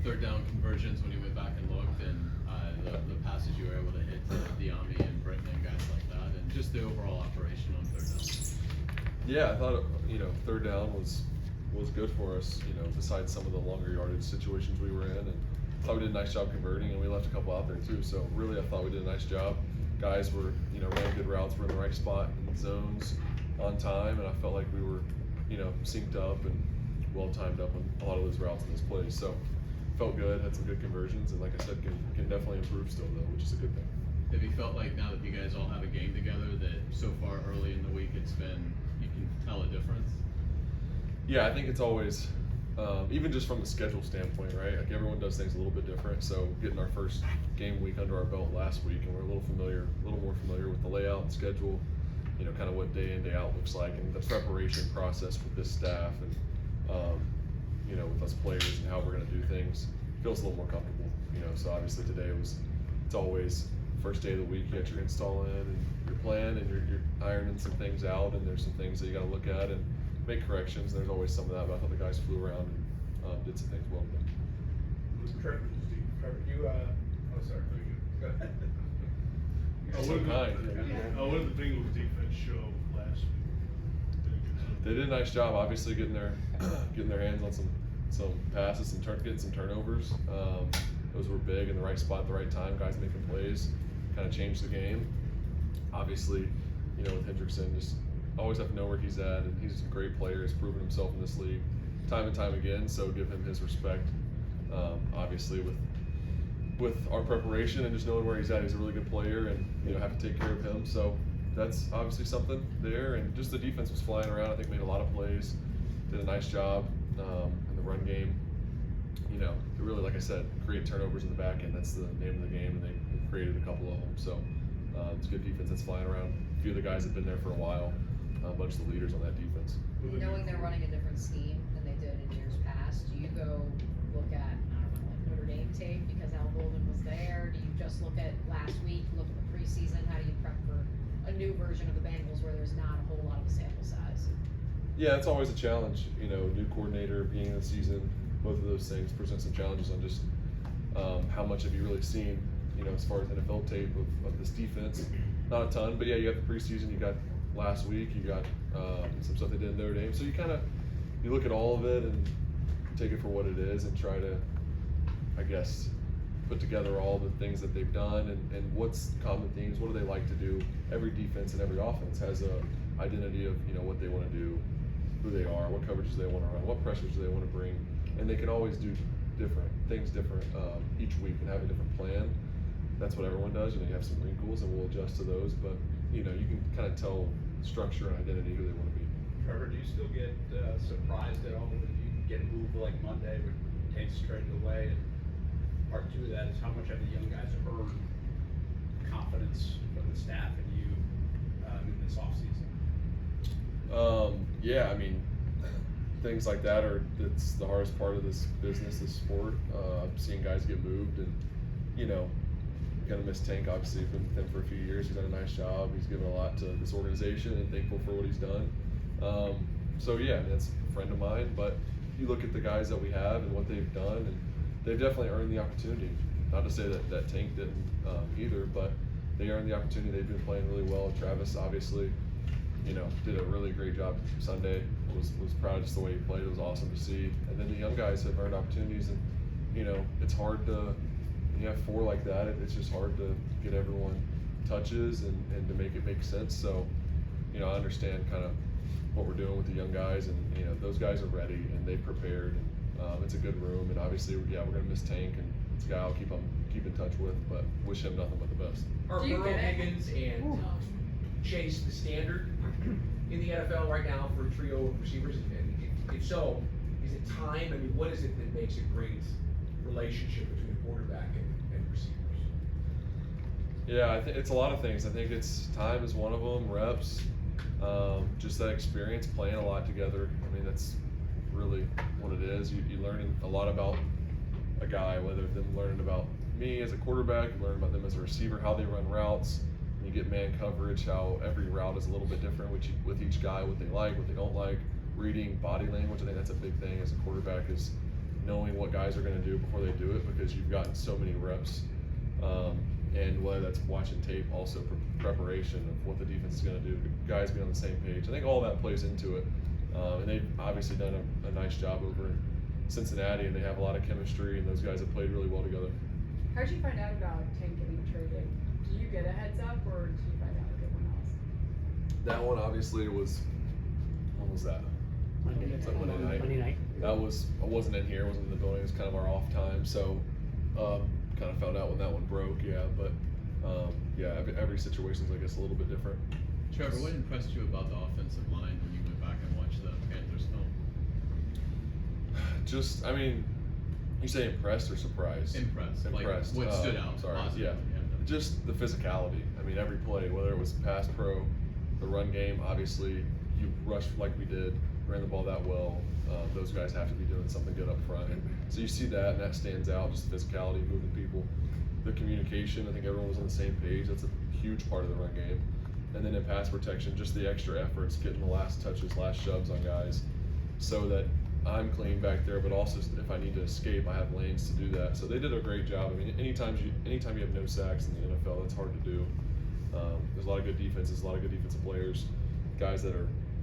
third down conversions when you went back and looked, and the passes you were able to hit to Diami and Britton and guys like that, and just the overall operation on third down? Yeah, I thought third down was good for us. Besides some of the longer yardage situations we were in, and I thought we did a nice job converting, and we left a couple out there too. So really, I thought we did a nice job. Guys were running good routes, were in the right spot in zones on time, and I felt like we were synced up and well timed up on a lot of those routes and those plays. So felt good, had some good conversions, and like I said, can definitely improve still though, which is a good thing. Have you felt like now that you guys all have a game together that so far early in the week you can tell a difference? Yeah, I think it's always, even just from the schedule standpoint, right? Like everyone does things a little bit different. So getting our first game week under our belt last week, and we're a little more familiar with the layout and schedule, kind of what day in, day out looks like, and the preparation process with this staff, and with us players and how we're going to do things feels a little more comfortable. So obviously today it's always first day of the week. You got your install in and your plan, and you're ironing some things out, and there's some things that you got to look at and make corrections. There's always some of that, but I thought the guys flew around and did some things well. Trevor, you sorry, go ahead. So kind. What did the Bengals defense show last week? They did a nice job, obviously getting their hands on some passes and getting some turnovers. Those were big in the right spot at the right time. Guys making plays, kind of changed the game. Obviously, with Hendrickson, just always have to know where he's at, and he's a great player. Has proven himself in this league time and time again. So give him his respect. Obviously, with our preparation and just knowing where he's at, he's a really good player, and have to take care of him. So that's obviously something there. And just the defense was flying around. I think made a lot of plays, did a nice job in the run game. Really, like I said, create turnovers in the back end. That's the name of the game, and they created a couple of them. So it's good defense that's flying around. A few of the guys have been there for a while. A bunch of the leaders on that defense. Knowing they're running a different scheme than they did in years past, do you go look at, like Notre Dame tape because Al Golden was there? Do you just look at last week, look at the preseason? How do you prep for a new version of the Bengals where there's not a whole lot of a sample size? Yeah, it's always a challenge. New coordinator, beginning of the season, both of those things present some challenges on just how much have you really seen, as far as NFL tape of this defense. Not a ton, but yeah, you got the preseason, you got last week, you got some stuff they did in Notre Dame. So you look at all of it and take it for what it is and try to, I guess, put together all the things that they've done and what's common themes, what do they like to do. Every defense and every offense has a identity of what they want to do, who they are, what coverages they want to run, what pressures do they want to bring, and they can always do different each week and have a different plan. That's what everyone does. You have some wrinkles, and we'll adjust to those. But you can kind of tell structure and identity who they want to be. Trevor, do you still get surprised at all when you get a move like Monday with Tate's traded away? And part two of that is how much have the young guys earned confidence from the staff and you in this offseason? Yeah, things like that it's the hardest part of this business, this sport. Seeing guys get moved, and gonna miss Tank. Obviously, been with him for a few years. He's done a nice job. He's given a lot to this organization, and thankful for what he's done. So yeah, that's a friend of mine. But you look at the guys that we have and what they've done, and they've definitely earned the opportunity. Not to say that Tank didn't either, but they earned the opportunity. They've been playing really well. Travis obviously, did a really great job Sunday. Was proud of just the way he played. It was awesome to see. And then the young guys have earned opportunities, and it's hard to. When you have four like that, it's just hard to get everyone touches and to make it make sense. So, I understand kind of what we're doing with the young guys, and those guys are ready and they've prepared. And it's a good room, and obviously, yeah, we're gonna miss Tank, and it's a guy I'll keep in touch with, but wish him nothing but the best. Are Burrow, Higgins, and Chase the standard in the NFL right now for a trio of receivers? And if so, is it time? What is it that makes a great relationship between a quarterback and receivers? Yeah, I think it's a lot of things. I think it's time is one of them, reps, just that experience, playing a lot together. That's really what it is. You learn a lot about a guy, whether them learning about me as a quarterback, you learn about them as a receiver, how they run routes. You get man coverage, how every route is a little bit different with each guy, what they like, what they don't like. Reading body language, I think that's a big thing as a quarterback, is knowing what guys are going to do before they do it, because you've gotten so many reps. And whether that's watching tape, also preparation of what the defense is going to do, guys being on the same page. I think all that plays into it. And they've obviously done a nice job over in Cincinnati, and they have a lot of chemistry, and those guys have played really well together. How did you find out about Tank getting traded? Do you get a heads up, or did you find out like everyone else? That one obviously was, when was that? It's like Monday night. That was, I wasn't in here, wasn't in the building, it was kind of our off time, so kind of found out when that one broke, yeah, but yeah, every situation's I guess a little bit different. Trevor, what impressed you about the offensive line when you went back and watched the Panthers film? Just, I mean, you say impressed or surprised? Impressed. Impressed. Like, what stood out? Sorry, Positive, yeah. Just the physicality. I mean, every play, whether it was pass pro, the run game, obviously, you rushed like we did, ran the ball that well. Those guys have to be doing something good up front. And so you see that, and that stands out, just the physicality, moving people. The communication, I think everyone was on the same page. That's a huge part of the run game. And then in pass protection, just the extra efforts, getting the last touches, last shoves on guys, so that I'm clean back there, but also if I need to escape, I have lanes to do that. So they did a great job. I mean, anytime you have no sacks in the NFL, that's hard to do. There's a lot of good defenses, a lot of good defensive players, guys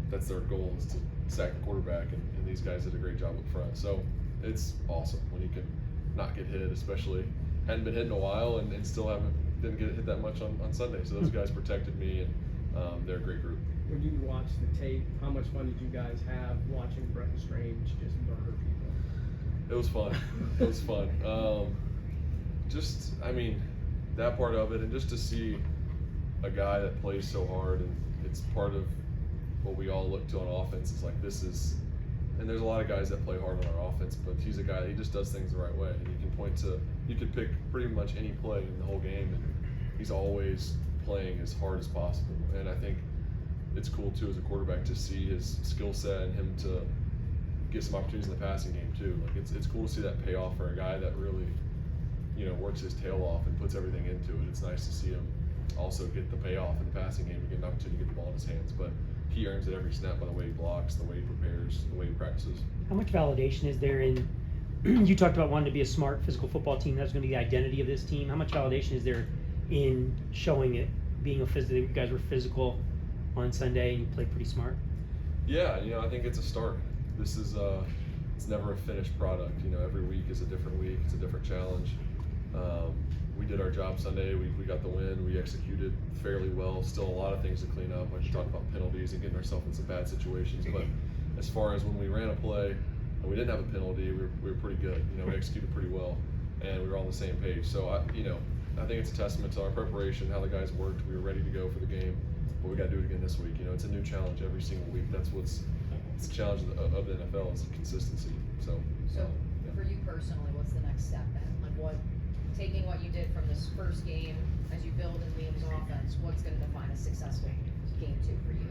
that's their goal is to sack the quarterback, and these guys did a great job up front. So it's awesome when you can not get hit, especially hadn't been hit in a while and still didn't get hit that much on Sunday. So those guys protected me, and they're a great group. When you watch the tape, how much fun did you guys have watching Brenton Strange just murder people? It was fun. It was fun. Just, I mean, that part of it, and just to see a guy that plays so hard, and it's part of what we all look to on offense. Is like, this is, and there's a lot of guys that play hard on our offense, but he's a guy that he just does things the right way. And you could pick pretty much any play in the whole game, and he's always playing as hard as possible. And I think it's cool too as a quarterback to see his skill set and him to get some opportunities in the passing game too. Like it's cool to see that payoff for a guy that really, works his tail off and puts everything into it. It's nice to see him also get the payoff in the passing game and get an opportunity to get the ball in his hands. But he earns it every snap by the way he blocks, the way he prepares, the way he practices. How much validation is there in, you talked about wanting to be a smart physical football team, that's going to be the identity of this team. How much validation is there in showing it, being a physical, you guys were physical on Sunday and you played pretty smart? Yeah, I think it's a start. This is, it's never a finished product. Every week is a different week, it's a different challenge. We did our job Sunday, we got the win, we executed fairly well. Still a lot of things to clean up. I just talked about penalties and getting ourselves in some bad situations, but as far as when we ran a play and we didn't have a penalty, we were pretty good. We executed pretty well, and we were on the same page. So I think it's a testament to our preparation, how the guys worked. We were ready to go for the game, but we got to do it again this week. It's a new challenge every single week. It's the challenge of the NFL is consistency. So So for you personally, what's the next step then? Like taking what you did from this first game as you build in Liam's offense, what's going to define a successful game 2 for you?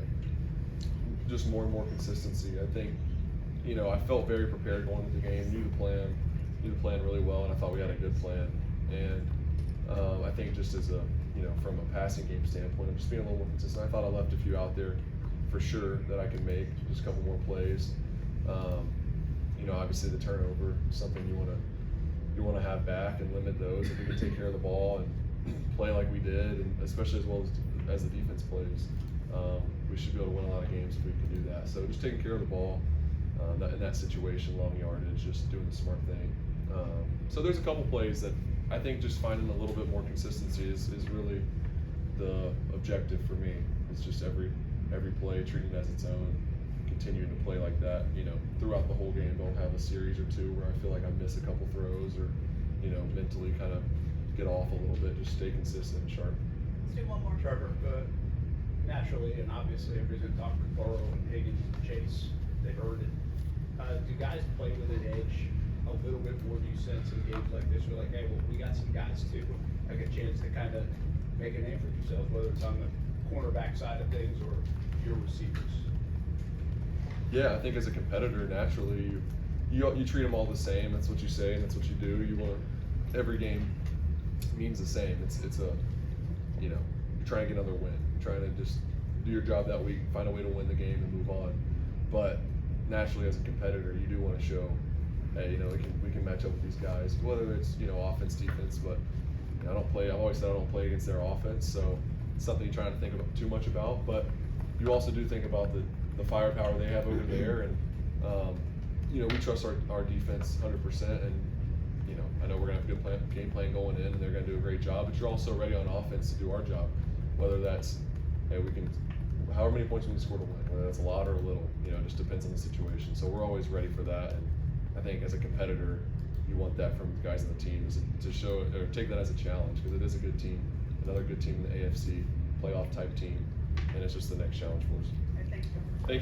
just more and more consistency. I think, I felt very prepared going into the game, knew the plan really well, and I thought we had a good plan. And I think just as from a passing game standpoint, I'm just being a little more consistent. I thought I left a few out there for sure that I can make, just a couple more plays. Obviously the turnover is something you want to have back and limit those. If we can take care of the ball and play like we did, and especially as well as the defense plays, we should be able to win a lot of games if we can do that. So just taking care of the ball in that situation, long yardage, just doing the smart thing. So there's a couple plays that I think just finding a little bit more consistency is really the objective for me. It's just every play, treating it as its own, continuing to play like that, throughout the whole game. Don't have a series or two where I feel like I miss a couple throws or, mentally kind of get off a little bit. Just stay consistent and sharp. Let's do one more, Trevor. Naturally and obviously, everybody's gonna talk Burrow and Higgins and Chase. They've earned it. Do guys play with an edge a little bit more? Do you sense in games like this, we're like, hey, well, we got some guys too, like a chance to kind of make a name for yourselves, whether it's on the cornerback side of things or your receivers? Yeah, I think as a competitor, naturally, you treat them all the same. That's what you say, and that's what you do. You want every game means the same. It's you're trying to get another win. You're trying to just do your job that week, find a way to win the game and move on. But naturally, as a competitor, you do want to show hey, you know, we can match up with these guys, whether it's, you know, offense, defense, but you know, I've always said I don't play against their offense, so it's something you're trying to think about too much about, but you also do think about the firepower they have over there, and you know, we trust our defense 100%, and you know, I know we're gonna have a good game plan going in, and they're gonna do a great job, but you're also ready on offense to do our job, whether that's, hey, we can, however many points we can score to win, whether that's a lot or a little, you know, it just depends on the situation, so we're always ready for that, and I think as a competitor, you want that from the guys on the team, is to show, or take that as a challenge, because it is a good team, another good team in the AFC, playoff type team, and it's just the next challenge for us.